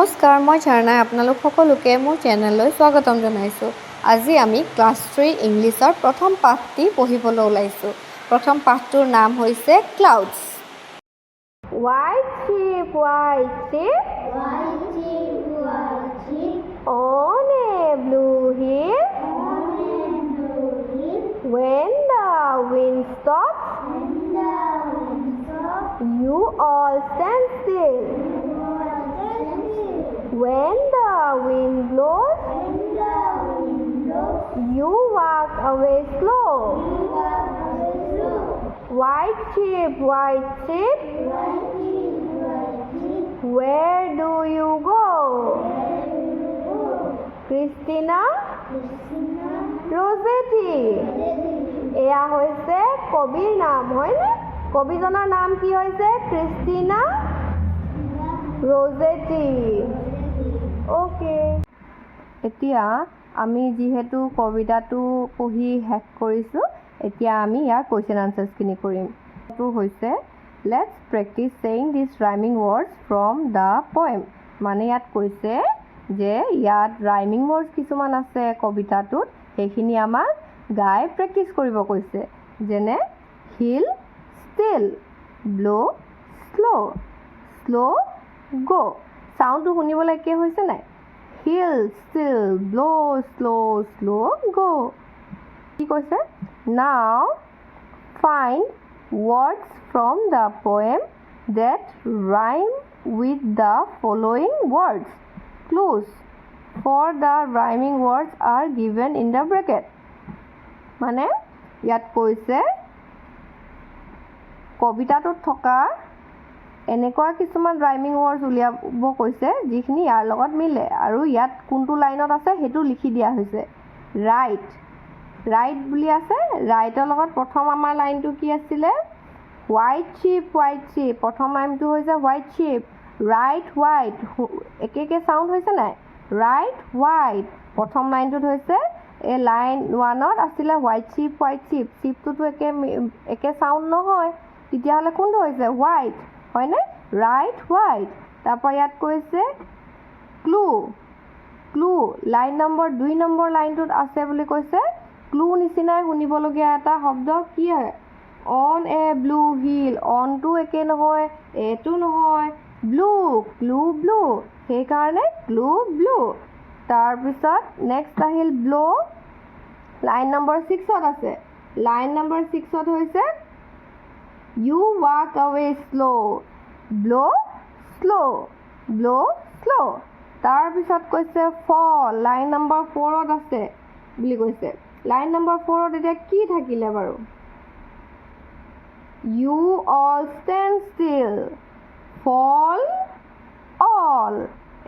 নমস্কাৰ, মই ঝৰ্ণাই আপোনালোক সকলোকে মোৰ চেনেললৈ স্বাগতম জনাইছোঁ। আজি আমি ক্লাছ 3 ইংলিছৰ প্ৰথম পাঠটি পঢ়িবলৈ ওলাইছোঁ। প্ৰথম পাঠটোৰ নাম হৈছে clouds. White sheep, on a blue hill, when the wind stops, you all stand still. When the wind blows, you walk away slow. White sheep, where do you go? Christina Rossetti. এয়া হৈছে কবিৰ নাম, হয়নে? কবিজনৰ নাম কি হৈছে? Christina ৰ'জেটি। Okay, এতিয়া আমি যিহেতু কবিতাটো পঢ়ি শেষ কৰিছোঁ, এতিয়া আমি ইয়াৰ কুৱেশ্যন আনচাৰ্ছখিনি কৰিম। এইটো হৈছে let's practice saying this rhyming words from the poem. মানে ইয়াত কৈছে যে ইয়াত ৰাইমিং ৱৰ্ডছ কিছুমান আছে কবিতাটোত, সেইখিনি আমাক গাই প্ৰেক্টিছ কৰিব কৈছে। যেনে hill still, blow' slow', slow' go'. চাউণ্ডটো শুনিবলৈ একে হৈছে নাই? Hill still blow' slow' slow' go'. কি কৈছে? Now find words from the poem that rhyme with the following words. Clues for the rhyming words are given in the bracket. মানে ইয়াত কৈছে কবিতাটোত থকা এনেকুৱা কিছুমান ৰাইমিং ৱৰ্ডছ উলিয়াব কৈছে যিখিনি ইয়াৰ লগত মিলে, আৰু ইয়াত কোনটো লাইনত আছে সেইটো লিখি দিয়া হৈছে। ৰাইট বুলি আছে, ৰাইটৰ লগত প্ৰথম আমাৰ লাইনটো কি আছিলে? হোৱাইট শ্বিপ, প্ৰথম লাইনটো হৈছে হোৱাইট শ্বিপ। ৰাইট হোৱাইট, একে চাউণ্ড হৈছে নাই? ৰাইট হোৱাইট, প্ৰথম লাইনটোত হৈছে এই লাইন 1ত আছিলে হোৱাইট শ্বিপ, শ্বিপটোতো একে চাউণ্ড নহয়, তেতিয়াহ'লে কোনটো হৈছে? হোৱাইট, হয়নে? Right white. তাৰপৰা ইয়াত কৈছে ক্লু, লাইন নম্বৰ 2 নম্বৰ লাইনটোত আছে বুলি কৈছে। ক্লু নিচিনাই শুনিবলগীয়া এটা শব্দ কি হয়? অন এ ব্লু হিল, অনটো একে নহয়, এটো নহয়, ব্লু, সেইকাৰণে ব্লু। তাৰপিছত নেক্সট আহিল ব্ল', লাইন নম্বৰ 6ত আছে। লাইন নম্বৰ 6ত হৈছে ইউ ৱাক আৱে শ্ল', ব্ল' শ্ল'। তাৰপিছত কৈছে ফল, লাইন নম্বৰ 4ত আছে বুলি কৈছে। লাইন নম্বৰ 4ত এতিয়া কি থাকিলে বাৰু? ইউ অল ষ্টেণ্ড ষ্টিল, ফল অল।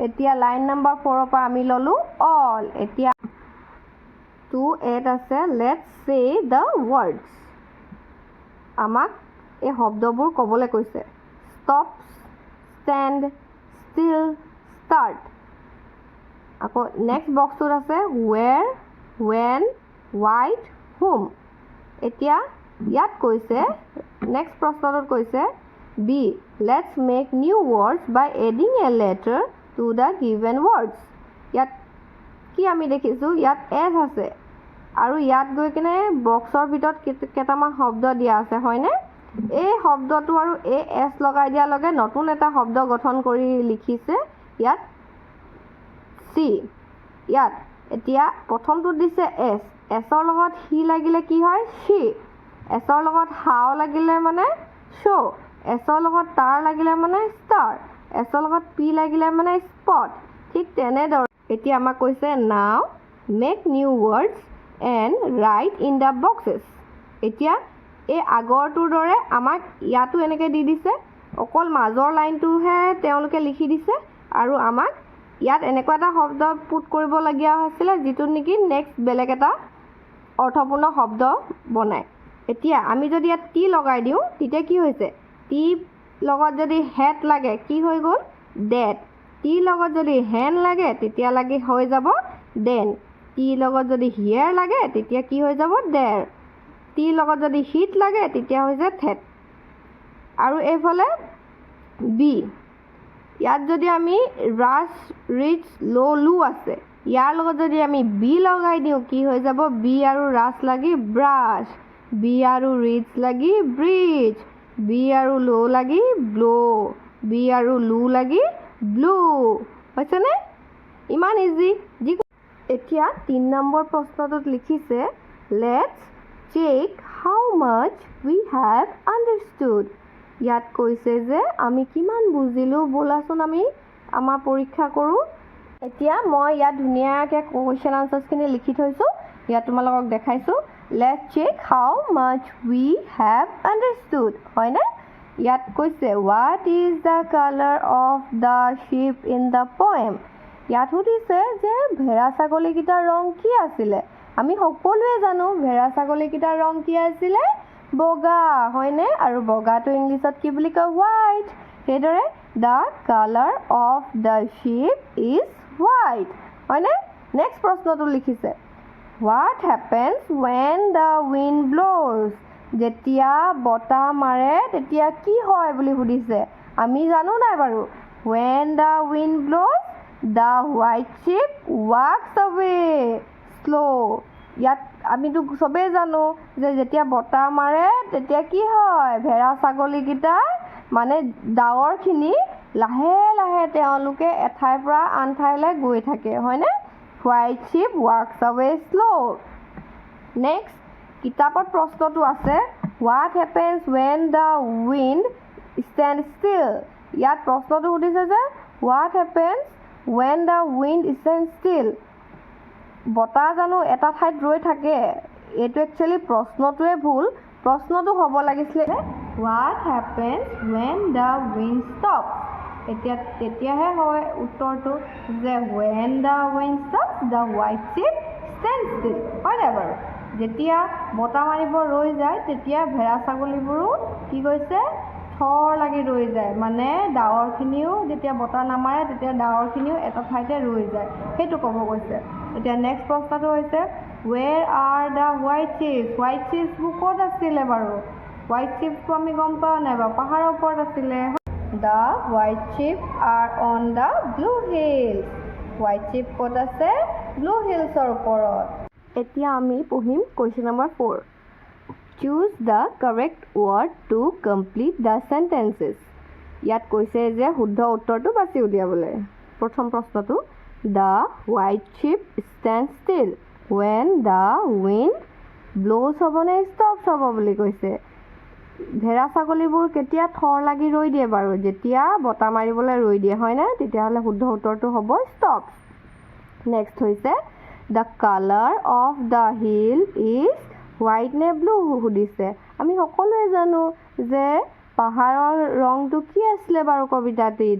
এতিয়া লাইন নম্বৰ 4ৰ পৰা আমি ল'লোঁ অল। এতিয়া 2a আছে লেটছ চে দ্য ৱৰ্ডছ। আমাক এই শব্দবোৰ ক'বলৈ কৈছে। Stop, stand, still, start. আকৌ নেক্সট বক্সটোত আছে ৱেৰ, ৱেন, হোৱাইট, হোম। এতিয়া ইয়াত কৈছে, নেক্সট প্ৰশ্নটোত কৈছে B let's make new words by adding a letter to the given words. ইয়াত কি আমি দেখিছোঁ? ইয়াত এছ আছে, আৰু ইয়াত গৈ কিনে বক্সৰ ভিতৰত কেইটামান শব্দ দিয়া আছে, হয়নে? এই শব্দটো আৰু এই এছ লগাই দিয়াৰ লগে নতুন এটা শব্দ গঠন কৰি লিখিছে ইয়াত চি। ইয়াত এতিয়া প্ৰথমটোত দিছে এছৰ লগত সি লাগিলে কি হয়? সি। এছৰ লগত হাও লাগিলে মানে শ্ব', এছৰ লগত তাৰ লাগিলে মানে ষ্টাৰ, এছৰ লগত পি লাগিলে মানে স্পট। ঠিক তেনেদৰে এতিয়া আমাক কৈছে নাও make new words and right in the boxes. এতিয়া এই আগৰটোৰ দৰে আমাক ইয়াতো এনেকৈ দি দিছে, অকল মাজৰ লাইনটোহে তেওঁলোকে লিখি দিছে, আৰু আমাক ইয়াত এনেকুৱা এটা শব্দ পুট কৰিবলগীয়া হৈছিলে যিটোত নেকি নেক্সট বেলেগ এটা অৰ্থপূৰ্ণ শব্দ বনায়। এতিয়া আমি যদি ইয়াত টি লগাই দিওঁ তেতিয়া কি হৈছে? টি লগত যদি হেড লাগে কি হৈ গ'ল? ডেড। টি লগত যদি হেন লাগে তেতিয়া হৈ যাব দেন। টি লগত যদি হিয়াৰ লাগে তেতিয়া কি হৈ যাব? দেৰ। টি লগত যদি হিট লাগে তেতিয়া হৈছে থেট। আৰু এইফালে বি, ইয়াত যদি আমি ৰাছ ৰিচ লু আছে ইয়াৰ লগত যদি আমি বি লগাই দিওঁ কি হৈ যাব বি আৰু ৰাছ লাগি ব্ৰাছ বি আৰু ৰিচ লাগি ব্ৰিজ বি আৰু লো লাগি ব্লো বি আৰু লু লাগি ব্লু হৈছেনে ইমান ইজি এতিয়া 3 নম্বৰ প্ৰশ্নটোত লিখিছে let's check how much we have understood ইয়াত কৈছে যে আমি কিমান বুজিলোঁ ব'লাচোন আমি আমাৰ পৰীক্ষা কৰোঁ এতিয়া মই ইয়াত ধুনীয়াকৈ কুৱেশ্যন আনচাৰ্ছখিনি লিখি থৈছোঁ ইয়াত তোমালোকক দেখাইছোঁ let's check how much we have understood হয়নে ইয়াত কৈছে what is the colour of the ship in the poem ইয়াত সুধিছে যে ভেড়া ছাগলীকেইটাৰ ৰং কি আছিলে আমি সকলোৱে জানো ভেড়া ছাগলীকেইটাৰ ৰং কি আছিলে বগা হয়নে আৰু বগাটো ইংলিছত কি বুলি কয় হোৱাইট সেইদৰে the colour of the ship is white হয়নে নেক্সট প্ৰশ্নটো লিখিছে what happens when the wind blows যেতিয়া বতাহ মাৰে তেতিয়া কি হয় বুলি সুধিছে আমি জানো নাই বাৰু when the wind blows the white ship walks away slow' ইয়াত আমিতো চবেই জানো যে যেতিয়া বতাহ মাৰে তেতিয়া কি হয় ভেড়া ছাগলীকেইটা মানে ডাৱৰখিনি লাহে লাহে তেওঁলোকে এঠাইৰ পৰা আন ঠাইলৈ গৈ থাকে হয়নে white ship walks away slow' next কিতাপত প্ৰশ্নটো আছে what happens when the wind stand still ইয়াত প্ৰশ্নটো সুধিছে যে what happens when the wind stand still বতাহ জানো এটা ঠাইত ৰৈ থাকে এইটো একচুৱেলি প্ৰশ্নটোৱে ভুল প্ৰশ্নটো হ'ব লাগিছিলে what happens when the wind stop এতিয়া তেতিয়াহে হয় উত্তৰটো যে when the wind stop the white ship stand still হয় নাই বাৰু যেতিয়া বতাহ মাৰিব ৰৈ যায় তেতিয়া ভেড়া ছাগলীবোৰো কি কৈছে থৰ লাগি ৰৈ যায় মানে ডাৱৰখিনিও যেতিয়া বতাহ নামাৰে তেতিয়া ডাৱৰখিনিও এটা ঠাইতে ৰৈ যায় সেইটো ক'ব কৈছে এতিয়া নেক্সট প্ৰশ্নটো হৈছে ৱেৰ আৰ দ্য হোৱাইট চিপছবোৰ ক'ত আছিলে বাৰু হোৱাইট চিপছটো আমি গম পাওঁ নাই বাৰু পাহাৰৰ ওপৰত আছিলে the white sheep are on the blue hills white sheep ক'ত আছে ব্লু হিলছৰ ওপৰত এতিয়া আমি পঢ়িম question number 4 Choose the correct word to complete the sentences. ইয়াত কৈছে যে শুদ্ধ উত্তৰটো বাছি উলিয়াবলৈ প্ৰথম প্ৰশ্নটো The white ship stands still when the wind blows হ'ব নে stops হ'ব বুলি কৈছে ভেড়া ছাগলীবোৰ কেতিয়া থৰ লাগি ৰৈ দিয়ে বাৰু যেতিয়া বতাহ মাৰিবলৈ ৰৈ দিয়ে হয়নে তেতিয়াহ'লে শুদ্ধ উত্তৰটো হ'ব stops নেক্সট হৈছে The color of the hill is white নে ব্লু সুধিছে আমি সকলোৱে জানো যে পাহাৰৰ ৰংটো কি আছিলে বাৰু কবিতাটিত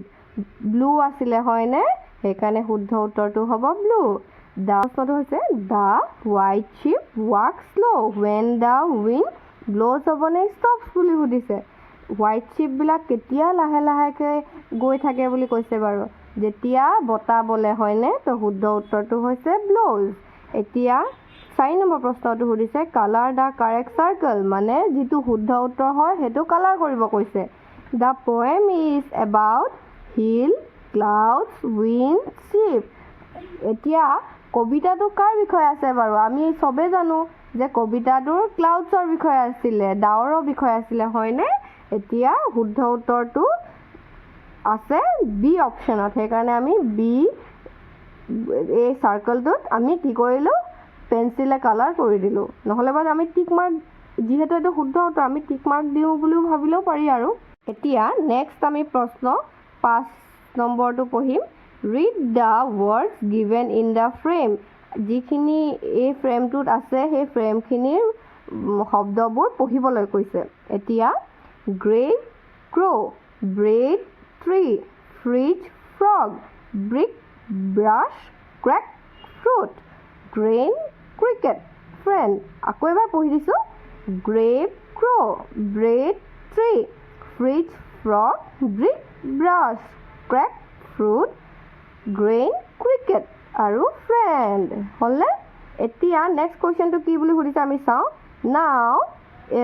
ব্লু আছিলে হয়নে সেইকাৰণে শুদ্ধ উত্তৰটো হ'ব ব্লু প্ৰশ্নটো হৈছে the white ship walk slow' when the wind blows হ'ব নে ষ্টপছ বুলি সুধিছে হোৱাইট শ্বিপবিলাক কেতিয়া লাহে লাহেকৈ গৈ থাকে বুলি কৈছে বাৰু যেতিয়া বতাহ বলে হয়নে তো শুদ্ধ উত্তৰটো হৈছে ব্ল'জ এতিয়া 4 নম্বৰ প্ৰশ্নটো সুধিছে কালাৰ দ্য কাৰেক্ট চাৰ্কল মানে যিটো শুদ্ধ উত্তৰ হয় সেইটো কালাৰ কৰিব কৈছে the poem is about hill clouds wind ship এতিয়া কবিতাটো কাৰ বিষয়ে আছে বাৰু আমি চবেই জানো যে কবিতাটোৰ ক্লাউডছৰ বিষয়ে আছিলে ডাৱৰৰ বিষয়ে আছিলে হয়নে এতিয়া শুদ্ধ উত্তৰটো আছে বি অপশ্যনত সেইকাৰণে আমি বি এই চাৰ্কলটোত আমি কি কৰিলোঁ পেঞ্চিলে কালাৰ কৰি দিলোঁ নহ'লে বাৰু আমি টিক মাৰ্ক যিহেতু এইটো শুদ্ধ উত্তৰ আমি টিক মাৰ্ক দিওঁ বুলিও ভাবিলেও পাৰি আৰু এতিয়া নেক্সট আমি প্ৰশ্ন 5 নম্বৰটো পঢ়িম read the words given in the frame যিখিনি এই ফ্ৰেমটোত আছে সেই ফ্ৰেমখিনিৰ শব্দবোৰ পঢ়িবলৈ কৈছে এতিয়া grave crow' bread tree fridge frog brick brush crack fruit grain cricket friend আকৌ এবাৰ পঢ়ি দিছোঁ grave crow' bread tree fridge frog brick brush crack fruit grain cricket আৰু ফ্ৰেণ্ড হ'লনে এতিয়া নেক্সট কুৱেশ্যনটো কি বুলি সুধিছে আমি চাওঁ now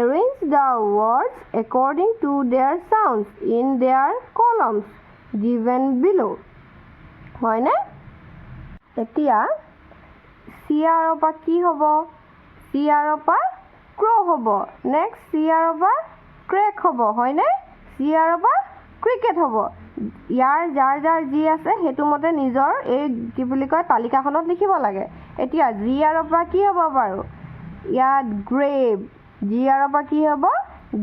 arrange the words according to their sounds in their columns given below হয়নে এতিয়া CR পৰা কি হ'ব CR পৰা crow হ'ব next CR পৰা crack হ'ব হয়নে CR পৰা cricket হ'ব ইয়াৰ যাৰ যাৰ যি আছে হেতু মতে নিজৰ এই কি বুলি কয় তালিকাখনত লিখিব লাগে এতিয়া GR পৰা কি হ'ব বাৰু ইয়াত grave GR পৰা কি হ'ব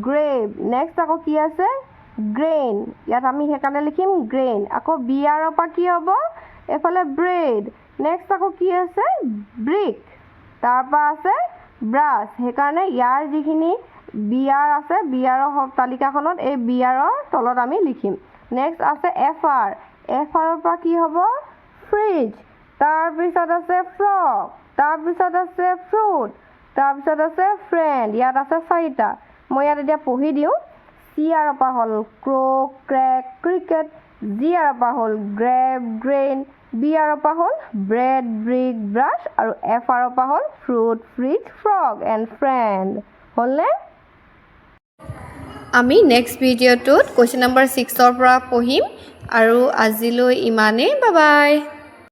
grave next আকৌ কি আছে grain ইয়াত আমি হেকানে লিখিম grain আকৌ BR পৰা কি হ'ব এফালে bread next আকৌ কি আছে brick তাৰপা আছে brass হেকানে ইয়াৰ যিখিনি BR আছে BR তালিকাখনত এই BR তলত আমি লিখিম next আছে FR FR পৰা কি হ'ব fridge তাৰ পিছত আছে frog তাৰ পিছত আছে fruit তাৰ পিছত আছে friend ইয়াত আছে চাৰিটা মই ইয়াত এতিয়া পঢ়ি দিও CR পৰা হল crow crack cricket GR পৰা হল grave grain BR পৰা হল bread brick brush আৰু FR পৰা হল fruit fridge frog and friend হলনে আমি নেক্সট ভিডিঅ'টোত কোৱেশ্চন নম্বৰ 6 ৰ পৰা পঢ়িম আৰু আজিলৈ ইমানেই বাই বাই